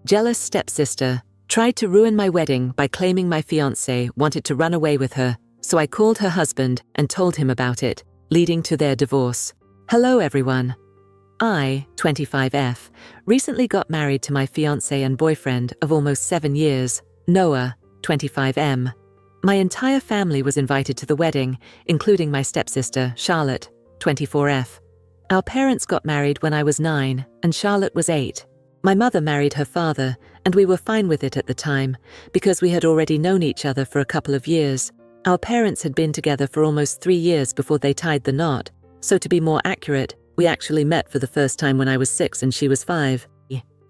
Jealous stepsister. Tried to ruin my wedding by claiming my fiancé wanted to run away with her, so I called her husband and told him about it, leading to their divorce. Hello everyone. I, 25F, recently got married to my fiancé and boyfriend of almost 7 years, Noah, 25M. My entire family was invited to the wedding, including my stepsister, Charlotte, 24F. Our parents got married when I was 9 and Charlotte was 8. My mother married her father, and we were fine with it at the time, because we had already known each other for a couple of years. Our parents had been together for almost 3 years before they tied the knot, so to be more accurate, we actually met for the first time when I was 6 and she was 5.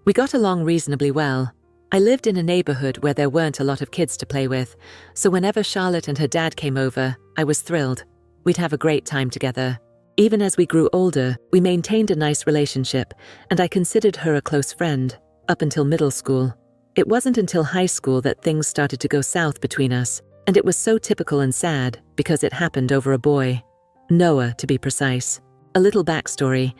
We got along reasonably well. I lived in a neighborhood where there weren't a lot of kids to play with, so whenever Charlotte and her dad came over, I was thrilled. We'd have a great time together. Even as we grew older, we maintained a nice relationship, and I considered her a close friend, up until middle school. It wasn't until high school that things started to go south between us, and it was so typical and sad because it happened over a boy. Noah, to be precise. A little backstory.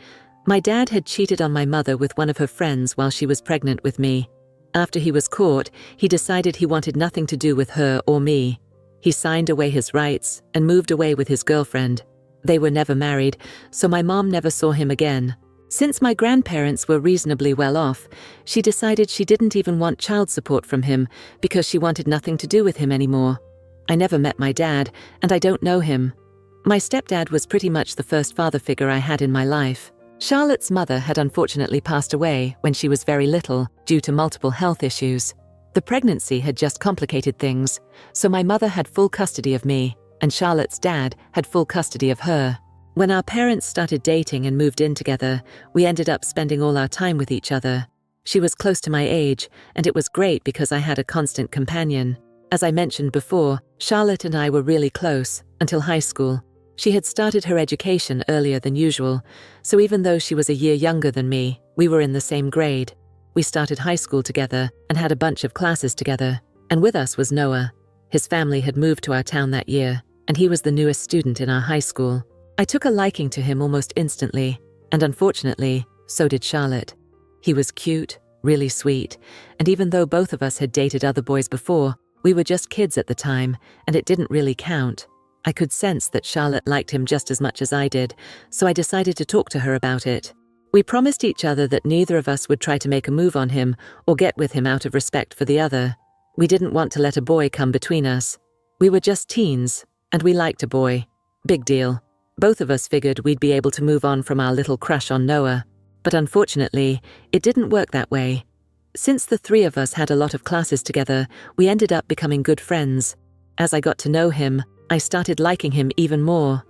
My dad had cheated on my mother with one of her friends while she was pregnant with me. After he was caught, he decided he wanted nothing to do with her or me. He signed away his rights and moved away with his girlfriend. They were never married, so my mom never saw him again. Since my grandparents were reasonably well off, she decided she didn't even want child support from him because she wanted nothing to do with him anymore. I never met my dad, and I don't know him. My stepdad was pretty much the first father figure I had in my life. Charlotte's mother had unfortunately passed away when she was very little due to multiple health issues. The pregnancy had just complicated things, so my mother had full custody of me, and Charlotte's dad had full custody of her. When our parents started dating and moved in together, we ended up spending all our time with each other. She was close to my age, and it was great because I had a constant companion. As I mentioned before, Charlotte and I were really close, until high school. She had started her education earlier than usual, so even though she was a year younger than me, we were in the same grade. We started high school together and had a bunch of classes together, and with us was Noah. His family had moved to our town that year, and he was the newest student in our high school. I took a liking to him almost instantly, and unfortunately, so did Charlotte. He was cute, really sweet, and even though both of us had dated other boys before, we were just kids at the time, and it didn't really count. I could sense that Charlotte liked him just as much as I did, so I decided to talk to her about it. We promised each other that neither of us would try to make a move on him or get with him out of respect for the other. We didn't want to let a boy come between us. We were just teens, and we liked a boy. Big deal. Both of us figured we'd be able to move on from our little crush on Noah. But unfortunately, it didn't work that way. Since the three of us had a lot of classes together, we ended up becoming good friends. As I got to know him, I started liking him even more.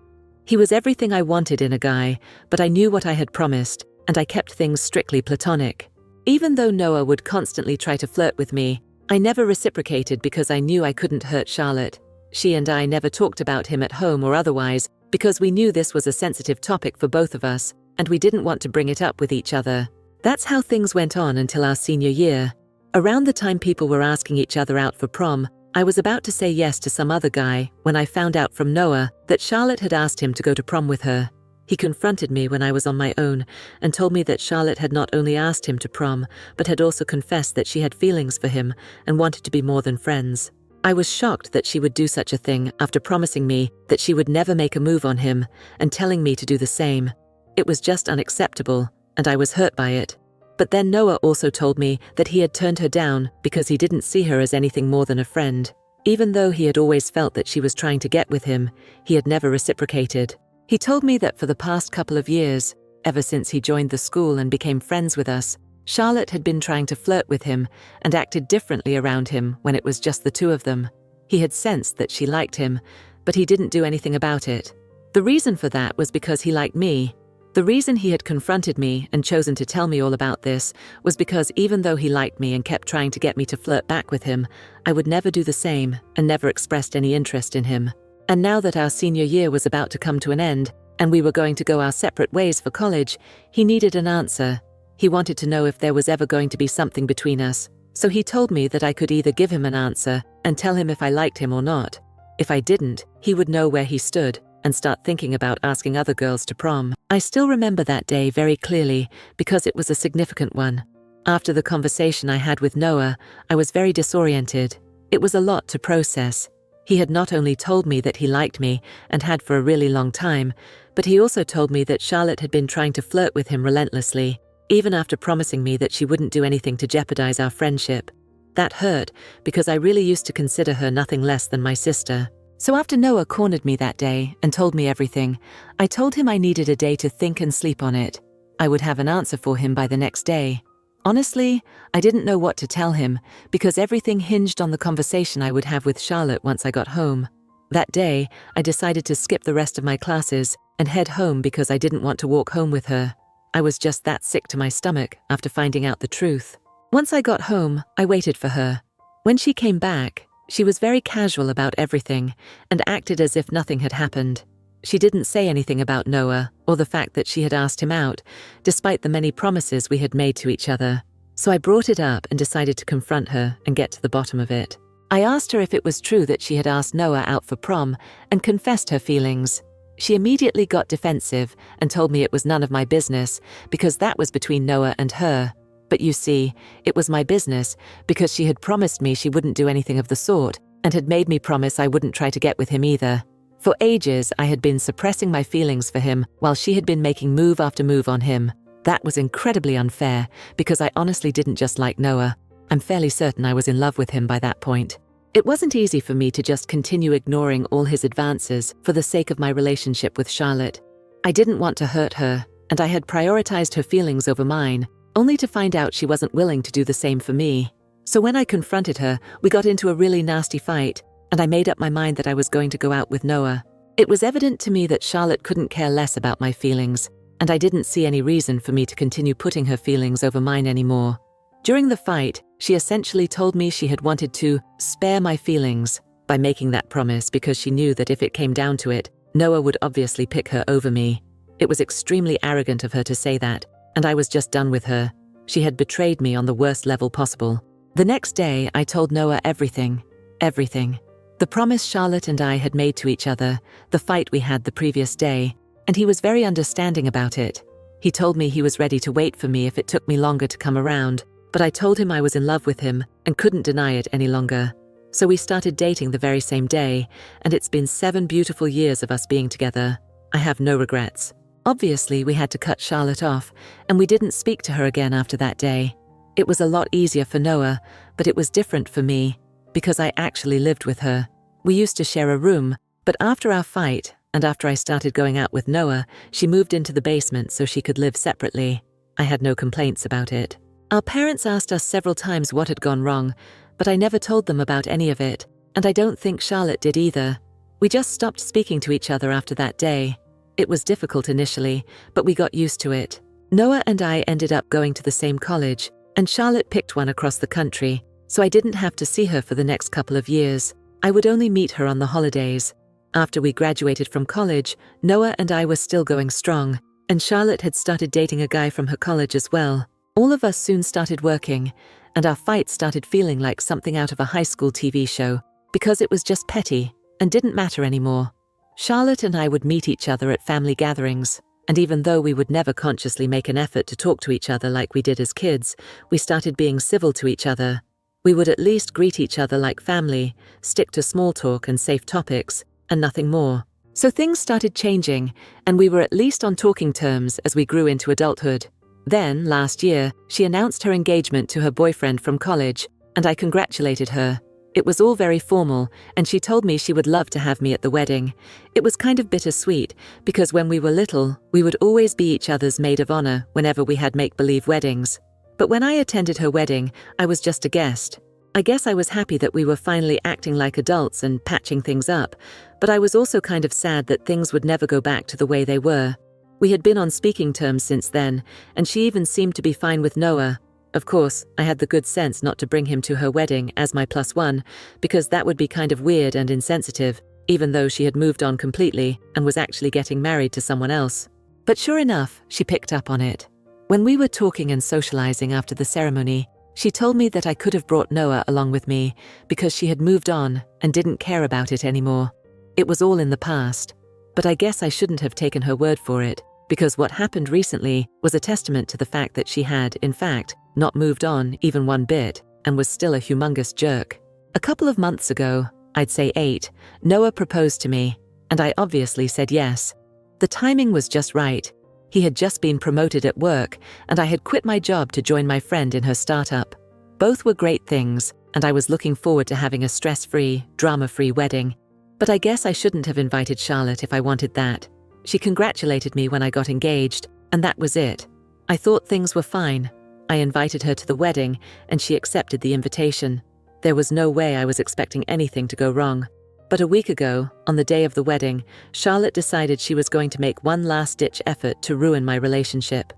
He was everything I wanted in a guy, but I knew what I had promised, and I kept things strictly platonic. Even though Noah would constantly try to flirt with me, I never reciprocated because I knew I couldn't hurt Charlotte. She and I never talked about him at home or otherwise because we knew this was a sensitive topic for both of us, and we didn't want to bring it up with each other. That's how things went on until our senior year. Around the time people were asking each other out for prom, I was about to say yes to some other guy when I found out from Noah that Charlotte had asked him to go to prom with her. He confronted me when I was on my own and told me that Charlotte had not only asked him to prom, but had also confessed that she had feelings for him and wanted to be more than friends. I was shocked that she would do such a thing after promising me that she would never make a move on him and telling me to do the same. It was just unacceptable, and I was hurt by it. But then Noah also told me that he had turned her down because he didn't see her as anything more than a friend. Even though he had always felt that she was trying to get with him, he had never reciprocated. He told me that for the past couple of years, ever since he joined the school and became friends with us, Charlotte had been trying to flirt with him and acted differently around him when it was just the two of them. He had sensed that she liked him, but he didn't do anything about it. The reason for that was because he liked me. The reason he had confronted me and chosen to tell me all about this was because even though he liked me and kept trying to get me to flirt back with him, I would never do the same and never expressed any interest in him. And now that our senior year was about to come to an end and we were going to go our separate ways for college, he needed an answer. He wanted to know if there was ever going to be something between us, so he told me that I could either give him an answer and tell him if I liked him or not. If I didn't, he would know where he stood and start thinking about asking other girls to prom. I still remember that day very clearly because it was a significant one. After the conversation I had with Noah, I was very disoriented. It was a lot to process. He had not only told me that he liked me and had for a really long time, but he also told me that Charlotte had been trying to flirt with him relentlessly, even after promising me that she wouldn't do anything to jeopardize our friendship. That hurt, because I really used to consider her nothing less than my sister. So after Noah cornered me that day and told me everything, I told him I needed a day to think and sleep on it. I would have an answer for him by the next day. Honestly, I didn't know what to tell him, because everything hinged on the conversation I would have with Charlotte once I got home. That day, I decided to skip the rest of my classes and head home because I didn't want to walk home with her. I was just that sick to my stomach after finding out the truth. Once I got home, I waited for her. When she came back, she was very casual about everything and acted as if nothing had happened. She didn't say anything about Noah or the fact that she had asked him out, despite the many promises we had made to each other. So I brought it up and decided to confront her and get to the bottom of it. I asked her if it was true that she had asked Noah out for prom and confessed her feelings. She immediately got defensive and told me it was none of my business because that was between Noah and her. But you see, it was my business because she had promised me she wouldn't do anything of the sort and had made me promise I wouldn't try to get with him either. For ages, I had been suppressing my feelings for him while she had been making move after move on him. That was incredibly unfair because I honestly didn't just like Noah. I'm fairly certain I was in love with him by that point. It wasn't easy for me to just continue ignoring all his advances for the sake of my relationship with Charlotte. I didn't want to hurt her, and I had prioritized her feelings over mine, only to find out she wasn't willing to do the same for me. So when I confronted her, we got into a really nasty fight, and I made up my mind that I was going to go out with Noah. It was evident to me that Charlotte couldn't care less about my feelings, and I didn't see any reason for me to continue putting her feelings over mine anymore. During the fight, she essentially told me she had wanted to spare my feelings by making that promise because she knew that if it came down to it, Noah would obviously pick her over me. It was extremely arrogant of her to say that, and I was just done with her. She had betrayed me on the worst level possible. The next day, I told Noah everything. The promise Charlotte and I had made to each other, the fight we had the previous day, and he was very understanding about it. He told me he was ready to wait for me if it took me longer to come around, but I told him I was in love with him and couldn't deny it any longer. So we started dating the very same day, and it's been 7 beautiful years of us being together. I have no regrets. Obviously, we had to cut Charlotte off, and we didn't speak to her again after that day. It was a lot easier for Noah, but it was different for me, because I actually lived with her. We used to share a room, but after our fight, and after I started going out with Noah, she moved into the basement so she could live separately. I had no complaints about it. Our parents asked us several times what had gone wrong, but I never told them about any of it, and I don't think Charlotte did either. We just stopped speaking to each other after that day. It was difficult initially, but we got used to it. Noah and I ended up going to the same college, and Charlotte picked one across the country, so I didn't have to see her for the next couple of years. I would only meet her on the holidays. After we graduated from college, Noah and I were still going strong, and Charlotte had started dating a guy from her college as well. All of us soon started working, and our fight started feeling like something out of a high school TV show, because it was just petty and didn't matter anymore. Charlotte and I would meet each other at family gatherings, and even though we would never consciously make an effort to talk to each other like we did as kids, we started being civil to each other. We would at least greet each other like family, stick to small talk and safe topics, and nothing more. So things started changing, and we were at least on talking terms as we grew into adulthood. Then, last year, she announced her engagement to her boyfriend from college, and I congratulated her. It was all very formal, and she told me she would love to have me at the wedding. It was kind of bittersweet, because when we were little, we would always be each other's maid of honor whenever we had make-believe weddings. But when I attended her wedding, I was just a guest. I guess I was happy that we were finally acting like adults and patching things up, but I was also kind of sad that things would never go back to the way they were. We had been on speaking terms since then, and she even seemed to be fine with Noah. Of course, I had the good sense not to bring him to her wedding as my +1, because that would be kind of weird and insensitive, even though she had moved on completely and was actually getting married to someone else. But sure enough, she picked up on it. When we were talking and socializing after the ceremony, she told me that I could have brought Noah along with me because she had moved on and didn't care about it anymore. It was all in the past. But I guess I shouldn't have taken her word for it, because what happened recently was a testament to the fact that she had, in fact, not moved on even one bit, and was still a humongous jerk. A couple of months ago, I'd say 8, Noah proposed to me, and I obviously said yes. The timing was just right. He had just been promoted at work, and I had quit my job to join my friend in her startup. Both were great things, and I was looking forward to having a stress-free, drama-free wedding. But I guess I shouldn't have invited Charlotte if I wanted that. She congratulated me when I got engaged, and that was it. I thought things were fine. I invited her to the wedding, and she accepted the invitation. There was no way I was expecting anything to go wrong. But a week ago, on the day of the wedding, Charlotte decided she was going to make one last-ditch effort to ruin my relationship.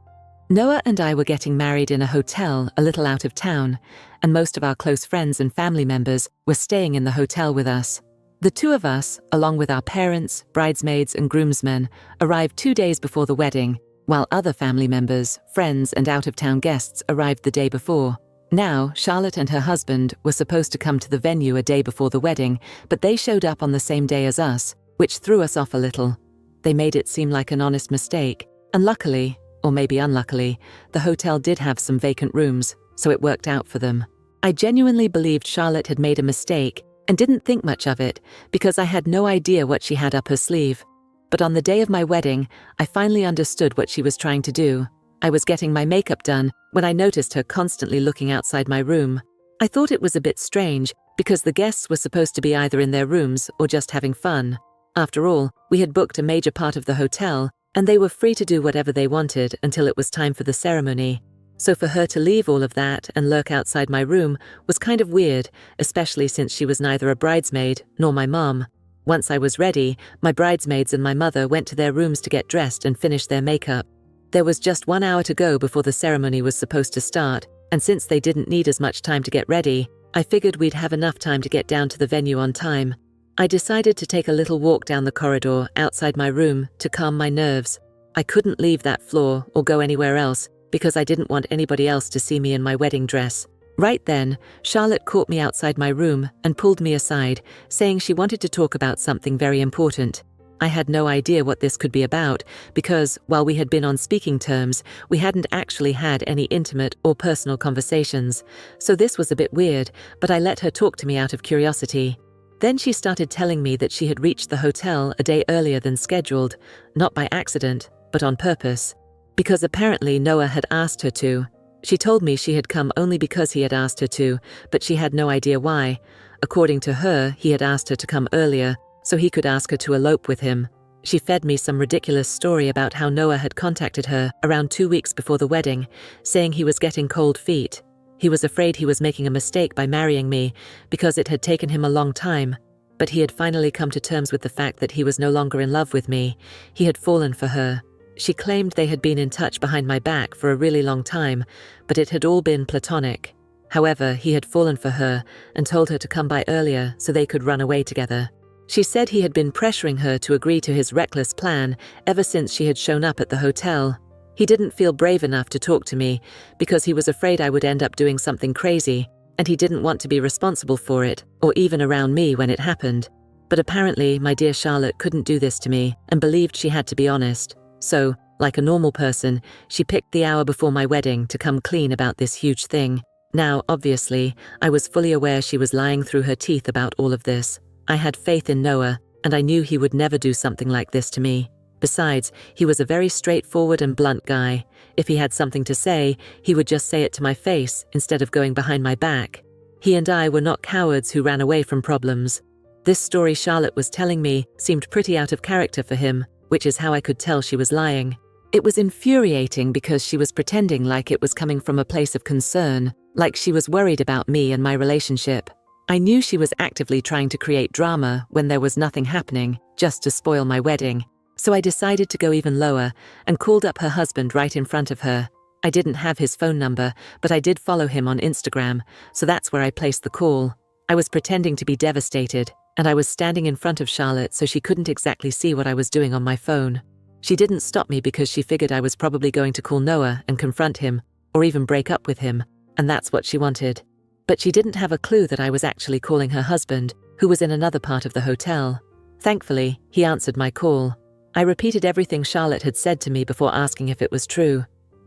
Noah and I were getting married in a hotel a little out of town, and most of our close friends and family members were staying in the hotel with us. The two of us, along with our parents, bridesmaids, and groomsmen, arrived 2 days before the wedding, while other family members, friends, and out-of-town guests arrived the day before. Now, Charlotte and her husband were supposed to come to the venue a day before the wedding, but they showed up on the same day as us, which threw us off a little. They made it seem like an honest mistake, and luckily, or maybe unluckily, the hotel did have some vacant rooms, so it worked out for them. I genuinely believed Charlotte had made a mistake and didn't think much of it because I had no idea what she had up her sleeve. But on the day of my wedding, I finally understood what she was trying to do. I was getting my makeup done when I noticed her constantly looking outside my room. I thought it was a bit strange because the guests were supposed to be either in their rooms or just having fun. After all, we had booked a major part of the hotel, and they were free to do whatever they wanted until it was time for the ceremony. So for her to leave all of that and lurk outside my room was kind of weird, especially since she was neither a bridesmaid nor my mom. Once I was ready, my bridesmaids and my mother went to their rooms to get dressed and finish their makeup. There was just 1 hour to go before the ceremony was supposed to start, and since they didn't need as much time to get ready, I figured we'd have enough time to get down to the venue on time. I decided to take a little walk down the corridor outside my room to calm my nerves. I couldn't leave that floor or go anywhere else because I didn't want anybody else to see me in my wedding dress. Right then, Charlotte caught me outside my room and pulled me aside, saying she wanted to talk about something very important. I had no idea what this could be about because, while we had been on speaking terms, we hadn't actually had any intimate or personal conversations. So this was a bit weird, but I let her talk to me out of curiosity. Then she started telling me that she had reached the hotel a day earlier than scheduled, not by accident, but on purpose. Because apparently Noah had asked her to. She told me she had come only because he had asked her to, but she had no idea why. According to her, he had asked her to come earlier, so he could ask her to elope with him. She fed me some ridiculous story about how Noah had contacted her around 2 weeks before the wedding, saying he was getting cold feet. He was afraid he was making a mistake by marrying me because it had taken him a long time, but he had finally come to terms with the fact that he was no longer in love with me. He had fallen for her. She claimed they had been in touch behind my back for a really long time, but it had all been platonic. However, he had fallen for her and told her to come by earlier so they could run away together. She said he had been pressuring her to agree to his reckless plan ever since she had shown up at the hotel. He didn't feel brave enough to talk to me because he was afraid I would end up doing something crazy, and he didn't want to be responsible for it or even around me when it happened. But apparently, my dear Charlotte couldn't do this to me and believed she had to be honest. So, like a normal person, she picked the hour before my wedding to come clean about this huge thing. Now, obviously, I was fully aware she was lying through her teeth about all of this. I had faith in Noah, and I knew he would never do something like this to me. Besides, he was a very straightforward and blunt guy. If he had something to say, he would just say it to my face instead of going behind my back. He and I were not cowards who ran away from problems. This story Charlotte was telling me seemed pretty out of character for him, which is how I could tell she was lying. It was infuriating because she was pretending like it was coming from a place of concern, like she was worried about me and my relationship. I knew she was actively trying to create drama when there was nothing happening, just to spoil my wedding. So I decided to go even lower and called up her husband right in front of her. I didn't have his phone number, but I did follow him on Instagram, so that's where I placed the call. I was pretending to be devastated, and I was standing in front of Charlotte so she couldn't exactly see what I was doing on my phone. She didn't stop me because she figured I was probably going to call Noah and confront him, or even break up with him, and that's what she wanted. But she didn't have a clue that I was actually calling her husband, who was in another part of the hotel. Thankfully, he answered my call. I repeated everything Charlotte had said to me before asking if it was true.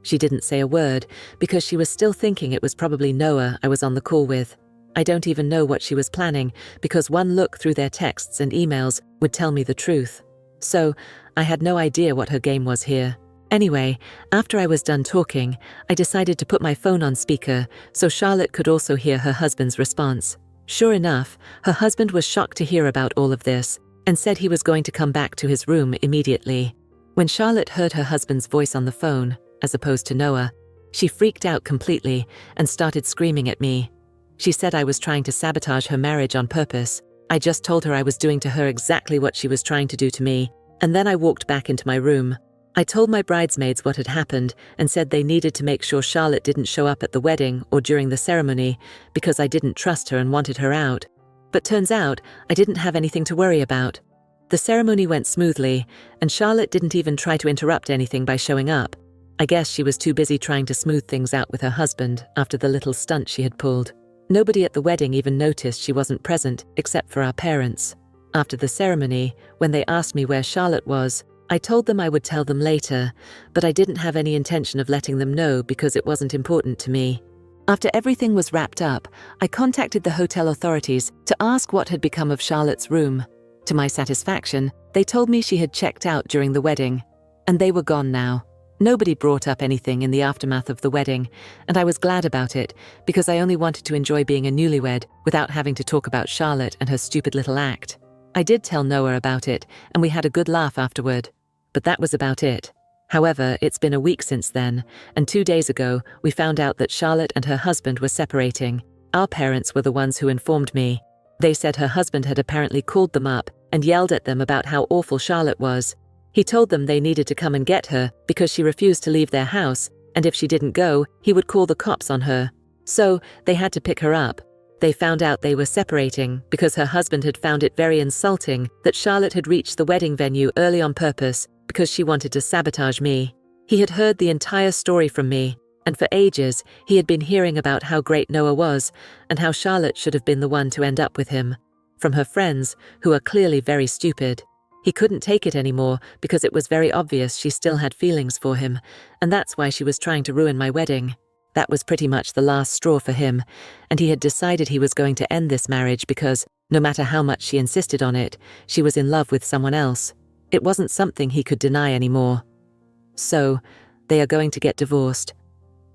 She didn't say a word because she was still thinking it was probably Noah I was on the call with. I don't even know what she was planning because one look through their texts and emails would tell me the truth. So, I had no idea what her game was here. Anyway, after I was done talking, I decided to put my phone on speaker so Charlotte could also hear her husband's response. Sure enough, her husband was shocked to hear about all of this and said he was going to come back to his room immediately. When Charlotte heard her husband's voice on the phone, as opposed to Noah, she freaked out completely and started screaming at me. She said I was trying to sabotage her marriage on purpose. I just told her I was doing to her exactly what she was trying to do to me, and then I walked back into my room. I told my bridesmaids what had happened and said they needed to make sure Charlotte didn't show up at the wedding or during the ceremony because I didn't trust her and wanted her out. But turns out I didn't have anything to worry about. The ceremony went smoothly, and Charlotte didn't even try to interrupt anything by showing up. I guess she was too busy trying to smooth things out with her husband after the little stunt she had pulled. Nobody at the wedding even noticed she wasn't present except for our parents. After the ceremony, when they asked me where Charlotte was, I told them I would tell them later, but I didn't have any intention of letting them know because it wasn't important to me. After everything was wrapped up, I contacted the hotel authorities to ask what had become of Charlotte's room. To my satisfaction, they told me she had checked out during the wedding, and they were gone now. Nobody brought up anything in the aftermath of the wedding, and I was glad about it because I only wanted to enjoy being a newlywed without having to talk about Charlotte and her stupid little act. I did tell Noah about it, and we had a good laugh afterward. But that was about it. However, it's been a week since then, and 2 days ago, we found out that Charlotte and her husband were separating. Our parents were the ones who informed me. They said her husband had apparently called them up and yelled at them about how awful Charlotte was. He told them they needed to come and get her because she refused to leave their house, and if she didn't go, he would call the cops on her. So, they had to pick her up. They found out they were separating because her husband had found it very insulting that Charlotte had reached the wedding venue early on purpose because she wanted to sabotage me. He had heard the entire story from me, and for ages he had been hearing about how great Noah was and how Charlotte should have been the one to end up with him. From her friends, who are clearly very stupid. He couldn't take it anymore because it was very obvious she still had feelings for him, and that's why she was trying to ruin my wedding. That was pretty much the last straw for him, and he had decided he was going to end this marriage because, no matter how much she insisted on it, she was in love with someone else. It wasn't something he could deny anymore. So, they are going to get divorced.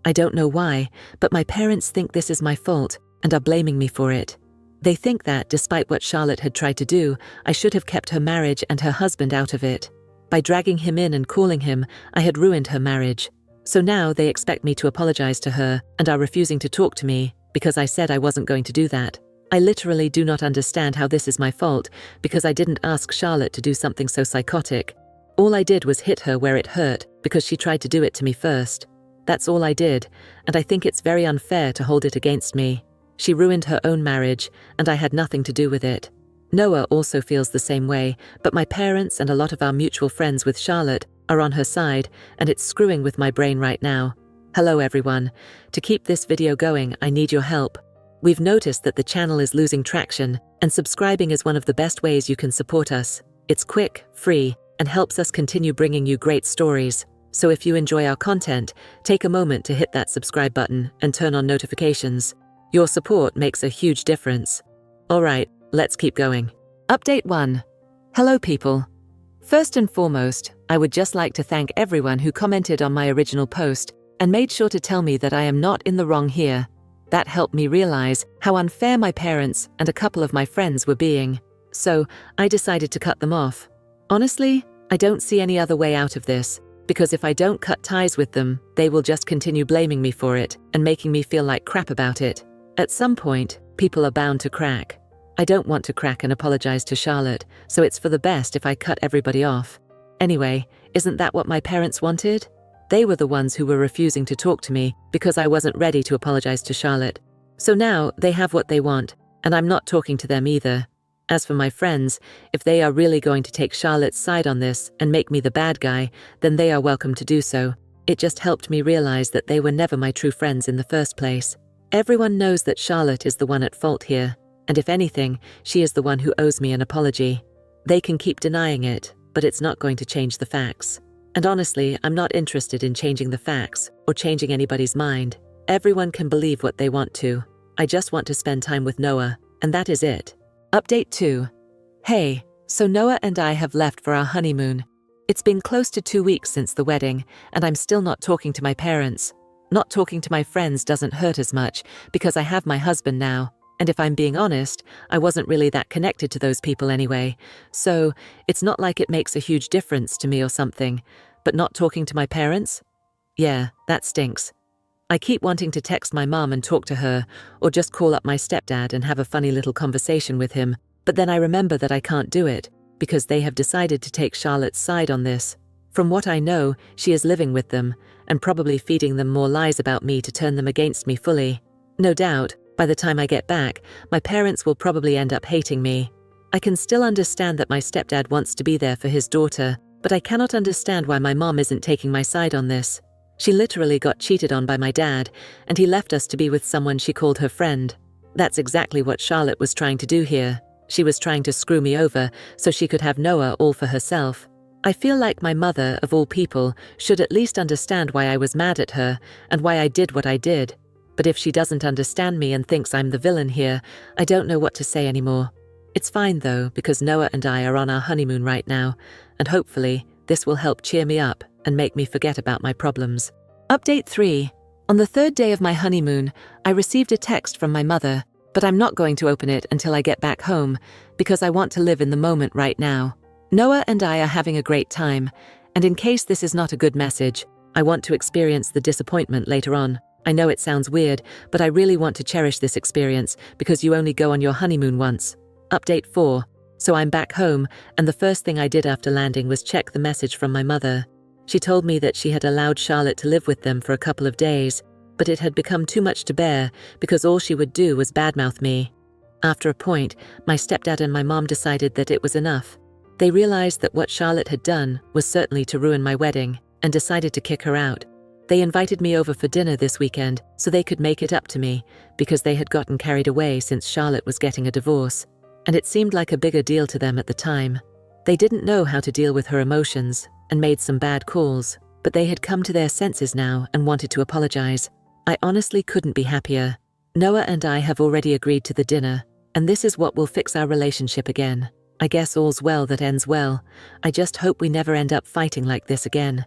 I don't know why, but my parents think this is my fault and are blaming me for it. They think that, despite what Charlotte had tried to do, I should have kept her marriage and her husband out of it. By dragging him in and calling him, I had ruined her marriage. So now they expect me to apologize to her and are refusing to talk to me because I said I wasn't going to do that. I literally do not understand how this is my fault because I didn't ask Charlotte to do something so psychotic. All I did was hit her where it hurt because she tried to do it to me first. That's all I did, and I think it's very unfair to hold it against me. She ruined her own marriage, and I had nothing to do with it. Noah also feels the same way, but my parents and a lot of our mutual friends with Charlotte are on her side, and it's screwing with my brain right now. Hello everyone. To keep this video going, I need your help. We've noticed that the channel is losing traction, and subscribing is one of the best ways you can support us. It's quick, free, and helps us continue bringing you great stories. So if you enjoy our content, take a moment to hit that subscribe button and turn on notifications. Your support makes a huge difference. Alright, let's keep going. Update 1. Hello people. First and foremost, I would just like to thank everyone who commented on my original post and made sure to tell me that I am not in the wrong here. That helped me realize how unfair my parents and a couple of my friends were being. So, I decided to cut them off. Honestly, I don't see any other way out of this, because if I don't cut ties with them, they will just continue blaming me for it and making me feel like crap about it. At some point, people are bound to crack. I don't want to crack and apologize to Charlotte, so it's for the best if I cut everybody off. Anyway, isn't that what my parents wanted? They were the ones who were refusing to talk to me because I wasn't ready to apologize to Charlotte. So now they have what they want, and I'm not talking to them either. As for my friends, if they are really going to take Charlotte's side on this and make me the bad guy, then they are welcome to do so. It just helped me realize that they were never my true friends in the first place. Everyone knows that Charlotte is the one at fault here, and if anything, she is the one who owes me an apology. They can keep denying it, but it's not going to change the facts. And honestly, I'm not interested in changing the facts or changing anybody's mind. Everyone can believe what they want to. I just want to spend time with Noah, and that is it. Update 2. Hey, so Noah and I have left for our honeymoon. It's been close to 2 weeks since the wedding, and I'm still not talking to my parents. Not talking to my friends doesn't hurt as much because I have my husband now, and if I'm being honest, I wasn't really that connected to those people anyway, so it's not like it makes a huge difference to me or something. But not talking to my parents? Yeah, that stinks. I keep wanting to text my mom and talk to her, or just call up my stepdad and have a funny little conversation with him, but then I remember that I can't do it, because they have decided to take Charlotte's side on this. From what I know, she is living with them, and probably feeding them more lies about me to turn them against me fully. No doubt, by the time I get back, my parents will probably end up hating me. I can still understand that my stepdad wants to be there for his daughter, but I cannot understand why my mom isn't taking my side on this. She literally got cheated on by my dad, and he left us to be with someone she called her friend. That's exactly what Charlotte was trying to do here. She was trying to screw me over so she could have Noah all for herself. I feel like my mother, of all people, should at least understand why I was mad at her and why I did what I did. But if she doesn't understand me and thinks I'm the villain here, I don't know what to say anymore. It's fine though, because Noah and I are on our honeymoon right now, and hopefully this will help cheer me up and make me forget about my problems. Update 3. On the 3rd day of my honeymoon, I received a text from my mother, but I'm not going to open it until I get back home, because I want to live in the moment right now. Noah and I are having a great time, and in case this is not a good message, I want to experience the disappointment later on. I know it sounds weird, but I really want to cherish this experience because you only go on your honeymoon once. Update 4. So I'm back home, and the first thing I did after landing was check the message from my mother. She told me that she had allowed Charlotte to live with them for a couple of days, but it had become too much to bear because all she would do was badmouth me. After a point, my stepdad and my mom decided that it was enough. They realized that what Charlotte had done was certainly to ruin my wedding and decided to kick her out. They invited me over for dinner this weekend so they could make it up to me because they had gotten carried away since Charlotte was getting a divorce, and it seemed like a bigger deal to them at the time. They didn't know how to deal with her emotions and made some bad calls, but they had come to their senses now and wanted to apologize. I honestly couldn't be happier. Noah and I have already agreed to the dinner, and this is what will fix our relationship again. I guess all's well that ends well. I just hope we never end up fighting like this again.